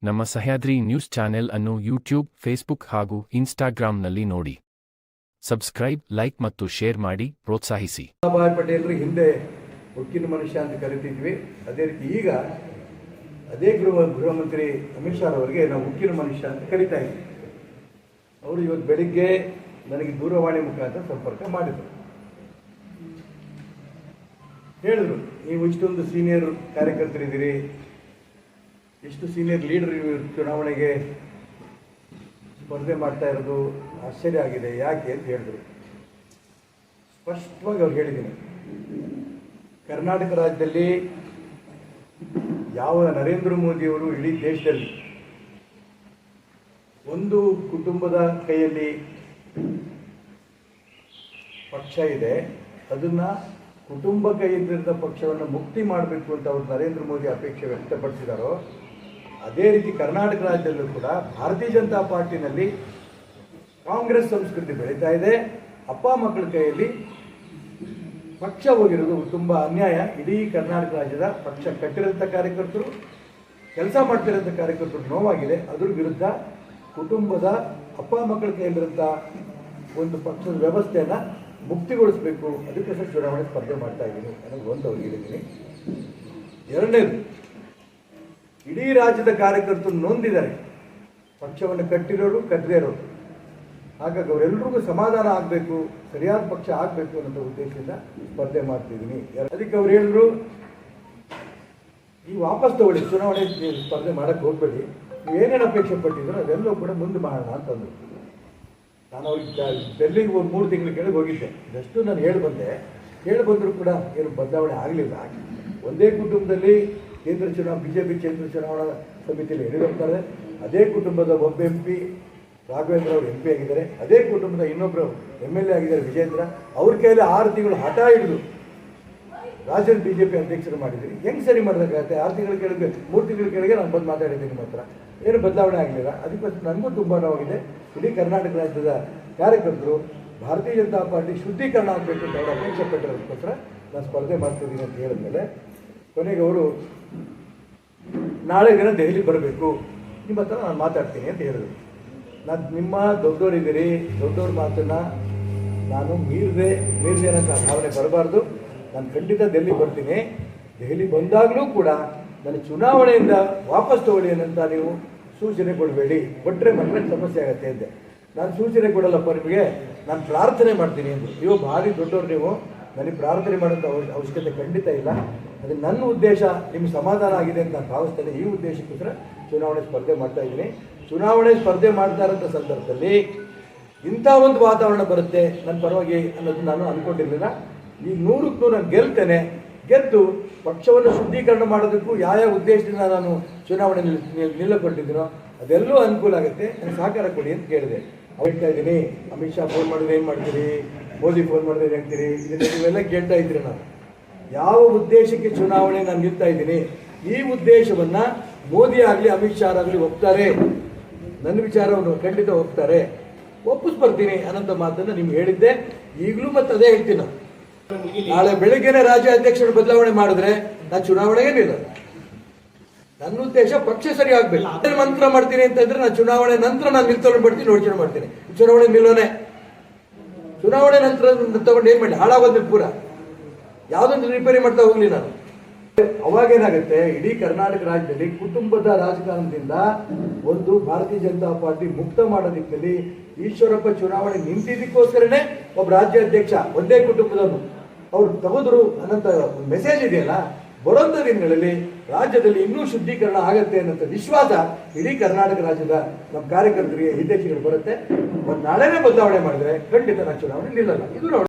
ನಮ್ಮ Sahyadri news channel ಅನ್ನು YouTube, Facebook ಹಾಗೂ ಇನ್ಸ್ಟಾಗ್ರಾಂನಲ್ಲಿ ನೋಡಿ. ಸಬ್ಸ್ಕ್ರೈಬ್, ಲೈಕ್ ಮತ್ತು ಶೇರ್ ಮಾಡಿ ಪ್ರೋತ್ಸಾಹಿಸಿ. ವಲ್ಲಭಭಾಯಿ ಪಟೇಲರು ಹಿಂದೆ ಉಕ್ಕಿನ ಮನುಷ್ಯ ಅಂತ ಕರಿತಿದ್ವಿ. ಅದೇ ರೀತಿ ಈಗ ಅದೇ ಗೃಹ ಮಂತ್ರಿ ಅಮಿತ್ ಶಾ ಅವರಿಗೆ ನಾವು ಉಕ್ಕಿನ ಮನುಷ್ಯ ಅಂತ ಕರಿತಾ ಇದ್ವಿ. ಅವರು ಇವತ್ತು ಬೆಳಿಗ್ಗೆ ನನಗೆ ದೂರವಾಣಿ ಮುಖಾಂತರ ಸಂಪರ್ಕ ಮಾಡಿದರು. ಹೇಳಿದ್ರು, ನೀವು ಇಷ್ಟೊಂದು ಸೀನಿಯರ್ ಕಾರ್ಯಕರ್ತರಿದ್ದೀರಿ, ಎಷ್ಟು ಸೀನಿಯರ್ ಲೀಡರ್ ಚುನಾವಣೆಗೆ ಸ್ಪರ್ಧೆ ಮಾಡ್ತಾ ಇರೋದು ಆಶ್ಚರ್ಯ ಆಗಿದೆ, ಯಾಕೆ ಅಂತ ಹೇಳಿದ್ರು. ಸ್ಪಷ್ಟವಾಗಿ ಅವ್ರು ಹೇಳಿದ್ದೀನಿ, ಕರ್ನಾಟಕ ರಾಜ್ಯದಲ್ಲಿ ಯಾವ ನರೇಂದ್ರ ಮೋದಿಯವರು ಇಡೀ ದೇಶದಲ್ಲಿ ಒಂದು ಕುಟುಂಬದ ಕೈಯಲ್ಲಿ ಪಕ್ಷ ಇದೆ, ಅದನ್ನು ಕುಟುಂಬ ಕೈಯಲ್ಲಿದ್ದ ಪಕ್ಷವನ್ನು ಮುಕ್ತಿ ಮಾಡಬೇಕು ಅಂತ ಅವರು ನರೇಂದ್ರ ಮೋದಿ ಅಪೇಕ್ಷೆ ವ್ಯಕ್ತಪಡಿಸಿದಾರೋ, ಅದೇ ರೀತಿ ಕರ್ನಾಟಕ ರಾಜ್ಯದಲ್ಲೂ ಕೂಡ ಭಾರತೀಯ ಜನತಾ ಪಾರ್ಟಿನಲ್ಲಿ ಕಾಂಗ್ರೆಸ್ ಸಂಸ್ಕೃತಿ ಬೆಳೀತಾ ಇದೆ. ಅಪ್ಪ ಮಕ್ಕಳ ಕೈಯಲ್ಲಿ ಪಕ್ಷ ಹೋಗಿರೋದು ತುಂಬ ಅನ್ಯಾಯ. ಇಡೀ ಕರ್ನಾಟಕ ರಾಜ್ಯದ ಪಕ್ಷ ಕಟ್ಟಿರೋಂಥ ಕಾರ್ಯಕರ್ತರು, ಕೆಲಸ ಮಾಡ್ತಿರೋಂಥ ಕಾರ್ಯಕರ್ತರು ನೋವಾಗಿದೆ. ಅದ್ರ ವಿರುದ್ಧ ಕುಟುಂಬದ ಅಪ್ಪ ಮಕ್ಕಳ ಕೈಯಲ್ಲಿರೋಂಥ ಒಂದು ಪಕ್ಷದ ವ್ಯವಸ್ಥೆಯನ್ನು ಮುಕ್ತಿಗೊಳಿಸಬೇಕು, ಅದಕ್ಕೋಸ್ಕರ ಚುನಾವಣೆ ಸ್ಪರ್ಧೆ ಮಾಡ್ತಾ ಇದ್ದೀನಿ ಅನ್ನೋದು ಒಂದು ಅವ್ರಿಗೆ ಹೇಳಿದ್ದೀನಿ. ಎರಡನೇದು, ಇಡೀ ರಾಜ್ಯದ ಕಾರ್ಯಕರ್ತರು ನೊಂದಿದ್ದಾರೆ, ಪಕ್ಷವನ್ನು ಕಟ್ಟಿರೋರು ಕಟ್ಟದೇ ಇರೋರು. ಹಾಗಾಗಿ ಅವರೆಲ್ಲರಿಗೂ ಸಮಾಧಾನ ಆಗಬೇಕು, ಸರಿಯಾದ ಪಕ್ಷ ಆಗಬೇಕು ಅನ್ನೋ ಉದ್ದೇಶದಿಂದ ಸ್ಪರ್ಧೆ ಮಾಡ್ತಿದ್ದೀನಿ. ಅದಕ್ಕೆ ಅವ್ರು ಹೇಳಿದ್ರು, ಈ ವಾಪಸ್ ತಗೊಳ್ಳಿ, ಚುನಾವಣೆ ಸ್ಪರ್ಧೆ ಮಾಡೋಕ್ಕೆ ಹೋಗಬೇಡಿ, ನೀವು ಏನೇನು ಅಪೇಕ್ಷೆ ಪಟ್ಟಿದ್ರು ಅದೆಲ್ಲವೂ ಕೂಡ ಮುಂದೆ ಮಾಡೋಣ ಅಂತಂದರು. ನಾನು ಅವ್ರಿಗೆ ಡೆಲ್ಲಿಗೆ ಒಂದು 3 ತಿಂಗಳ ಕೆಳಗೆ ಹೋಗಿದ್ದೆ. ಇದಷ್ಟು ನಾನು ಹೇಳಿ ಬಂದರೂ ಕೂಡ ಏನು ಬದಲಾವಣೆ ಆಗಲಿಲ್ಲ. ಒಂದೇ ಕುಟುಂಬದಲ್ಲಿ ಬಿಜೆಪಿ ಕೇಂದ್ರ ಚುನಾವಣಾ ಸಮಿತಿಯಲ್ಲಿ ಯಡಿಯೂರಪ್ಪನವರೇ, ಅದೇ ಕುಟುಂಬದ ಒಬ್ಬ MP ರಾಘವೇಂದ್ರ ಅವರು MP ಆಗಿದ್ದಾರೆ, ಅದೇ ಕುಟುಂಬದ ಇನ್ನೊಬ್ಬರು MLA ಆಗಿದ್ದಾರೆ ವಿಜೇಂದ್ರ, ಅವ್ರ ಕೈಯಲ್ಲಿ 6 ತಿಂಗಳು ಹಠ ಹಿಡಿದು ರಾಜ್ಯದ BJP ಅಧ್ಯಕ್ಷರು ಮಾಡಿದ್ದೀರಿ. ಹೆಂಗೆ ಸರಿ ಮಾಡೋದಕ್ಕಾಗತ್ತೆ? 6 ತಿಂಗಳ ಕೆಳಗೆ 3 ತಿಂಗಳ ಕೆಳಗೆ ನಾನು ಬಂದು ಮಾತಾಡಿದ್ದೀನಿ, ನಿಮ್ಮ ಹತ್ರ ಏನು ಬದಲಾವಣೆ ಆಗಲಿಲ್ಲ. ಅದಕ್ಕೋಸ್ಕರ ನನಗೂ ತುಂಬ ನೋವಾಗಿದೆ. ಇಡೀ ಕರ್ನಾಟಕ ರಾಜ್ಯದ ಕಾರ್ಯಕರ್ತರು ಭಾರತೀಯ ಜನತಾ ಪಾರ್ಟಿ ಶುದ್ಧೀಕರಣ ಆಗಬೇಕು ಅಂತ ಅವರು ಅಪೇಕ್ಷೆ ಪಟ್ಟಿರೋದಕ್ಕೋಸ್ಕರ ನಾನು ಸ್ಪರ್ಧೆ ಮಾಡ್ತಿದ್ದೀನಿ ಅಂತ ಹೇಳಿದ್ಮೇಲೆ ಕೊನೆಗೆ ಅವರು ನಾಳೆ ದಿನ ದೆಹಲಿ ಬರಬೇಕು, ನಿಮ್ಮ ಹತ್ರ ನಾನು ಮಾತಾಡ್ತೀನಿ ಅಂತ ಹೇಳಿದ್ರು. ನಾನು ನಿಮ್ಮ ದೊಡ್ಡವರಿದ್ದೀರಿ, ದೊಡ್ಡವ್ರ ಮಾತನ್ನು ನಾನು ಮೀರದೆ ಅನ್ನೋ ಭಾವನೆ ಬರಬಾರ್ದು. ನಾನು ಖಂಡಿತ ದೆಹಲಿ ಬರ್ತೀನಿ. ದೆಹಲಿ ಬಂದಾಗಲೂ ಕೂಡ ನನ್ನ ಚುನಾವಣೆಯಿಂದ ವಾಪಸ್ ತಗೊಳ್ಳಿ ಅನ್ನಂತ ನೀವು ಸೂಚನೆ ಕೊಡಬೇಡಿ, ಕೊಟ್ಟರೆ ಮಕ್ಕಳ ಸಮಸ್ಯೆ ಆಗುತ್ತೆ ಅಂದೆ. ನಾನು ಸೂಚನೆ ಕೊಡಲ್ಲಪ್ಪ ನಿಮಗೆ, ನಾನು ಪ್ರಾರ್ಥನೆ ಮಾಡ್ತೀನಿ ಅಂದರು. ನೀವು ಭಾರಿ ದೊಡ್ಡವ್ರು, ನೀವು ನನಗೆ ಪ್ರಾರ್ಥನೆ ಮಾಡೋಂಥ ಅವಶ್ಯಕತೆ ಖಂಡಿತ ಇಲ್ಲ. ಅದು ನನ್ನ ಉದ್ದೇಶ ನಿಮ್ಗೆ ಸಮಾಧಾನ ಆಗಿದೆ ಅಂತ ನಾನು ಭಾವಿಸ್ತೇನೆ. ಈ ಉದ್ದೇಶಕ್ಕೋಸ್ಕರ ಚುನಾವಣೆ ಸ್ಪರ್ಧೆ ಮಾಡ್ತಾ ಇದ್ದೀನಿ. ಚುನಾವಣೆ ಸ್ಪರ್ಧೆ ಮಾಡ್ತಾ ಇರೋಂಥ ಸಂದರ್ಭದಲ್ಲಿ ಇಂಥ ಒಂದು ವಾತಾವರಣ ಬರುತ್ತೆ ನನ್ನ ಪರವಾಗಿ ಅನ್ನೋದು ನಾನು ಅಂದ್ಕೊಂಡಿರಲಿಲ್ಲ. ಈ 100ಕ್ಕೂ ನಾನು ಗೆಲ್ತೇನೆ. ಗೆದ್ದು ಪಕ್ಷವನ್ನು ಶುದ್ಧೀಕರಣ ಮಾಡೋದಕ್ಕೂ ಯಾವ ಉದ್ದೇಶದಿಂದ ನಾನು ಚುನಾವಣೆ ನಿಲ್ಲಕೊಟ್ಟಿದ್ದೀನೋ ಅದೆಲ್ಲೂ ಅನುಕೂಲ ಆಗುತ್ತೆ, ನನಗೆ ಸಹಕಾರ ಕೊಡಿ ಅಂತ ಕೇಳಿದೆ. ಹೇಳ್ತಾ ಇದ್ದೀನಿ, ಅಮಿತ್ ಶಾ ಫೋನ್ ಮಾಡಿದ್ರೆ ಏನು ಮಾಡ್ತೀರಿ, ಮೋದಿ ಫೋನ್ ಮಾಡಿದ್ರೆ ಏನು ಹೇಳ್ತೀರಿ, ಇದನ್ನ ನೀವೆಲ್ಲ ಕೇಳ್ತಾ ಇದ್ದೀರಿ. ನಾನು ಯಾವ ಉದ್ದೇಶಕ್ಕೆ ಚುನಾವಣೆ ನಾನು ನಿಲ್ತಾ ಇದ್ದೀನಿ, ಈ ಉದ್ದೇಶವನ್ನು ಮೋದಿ ಆಗಲಿ ಅಮಿತ್ ಶಾ ಆಗಲಿ ಒಪ್ತಾರೆ, ನನ್ನ ವಿಚಾರವನ್ನು ಖಂಡಿತ ಒಪ್ತಾರೆ, ಒಪ್ಪಿಸ್ಬರ್ತೀನಿ ಅನ್ನೋಂಥ ಮಾತನ್ನು ನಿಮ್ಗೆ ಹೇಳಿದ್ದೆ. ಈಗಲೂ ಮತ್ತೆ ಅದೇ ಹೇಳ್ತೀನಿ. ನಾನು ನಾಳೆ ಬೆಳಿಗ್ಗೆನೆ ರಾಜ್ಯ ಅಧ್ಯಕ್ಷರು ಬದಲಾವಣೆ ಮಾಡಿದ್ರೆ ನಾನು ಚುನಾವಣೆಗೆ ನಿಲ್ಲಲ್ಲ. ನನ್ನ ಉದ್ದೇಶ ಪಕ್ಷ ಸರಿ ಆಗ್ಬೇಕು. ಮಂತ್ರ ಮಾಡ್ತೀನಿ ಅಂತಂದ್ರೆ ನಾನು ಚುನಾವಣೆ ನಂತರ ನಾನು ನಿಲ್ತೊಂಡು ಬಿಡ್ತೀನಿ, ಯೋಚನೆ ಮಾಡ್ತೀನಿ. ಚುನಾವಣೆ ನಿಲ್ಲೋನೆ, ಚುನಾವಣೆ ನಂತರ ತಗೊಂಡು ಏನ್ ಮಾಡಿ ಹಾಳಾಗೋದ್ ಪೂರ ಯಾವ್ದೊಂದು ರಿಪೇರಿ ಮಾಡ್ತಾ ಹೋಗ್ಲಿ ನಾನು. ಅವಾಗೇನಾಗುತ್ತೆ, ಇಡೀ ಕರ್ನಾಟಕ ರಾಜ್ಯದಲ್ಲಿ ಕುಟುಂಬದ ರಾಜಕಾರಣದಿಂದ ಒಂದು ಭಾರತೀಯ ಜನತಾ ಪಾರ್ಟಿ ಮುಕ್ತ ಮಾಡೋ ದಿಕ್ಕಲ್ಲಿ ಈಶ್ವರಪ್ಪ ಚುನಾವಣೆ ನಿಂತಿದ್ದಕ್ಕೋಸ್ಕರನೇ ಒಬ್ಬ ರಾಜ್ಯ ಅಧ್ಯಕ್ಷ ಒಂದೇ ಕುಟುಂಬದವರು ಅವ್ರು ತಗೋದ್ರು ಅನ್ನೋಂಥ ಮೆಸೇಜ್ ಇದೆಯಲ್ಲ, ಬರೋಂಥ ದಿನಗಳಲ್ಲಿ ರಾಜ್ಯದಲ್ಲಿ ಇನ್ನೂ ಶುದ್ಧೀಕರಣ ಆಗತ್ತೆ ಅನ್ನೋಂಥ ವಿಶ್ವಾಸ ಇಡೀ ಕರ್ನಾಟಕ ರಾಜ್ಯದ ನಮ್ಮ ಕಾರ್ಯಕರ್ತರಿಗೆ ಹಿತೈಷಿಗಳು ಬರುತ್ತೆ. ಒಂದು ನಾಳೆನೇ ಬದಲಾವಣೆ ಮಾಡಿದ್ರೆ ಖಂಡಿತ ನಾನು ಚುನಾವಣೆ ನಿಲ್ಲಲ್ಲ. ಇದು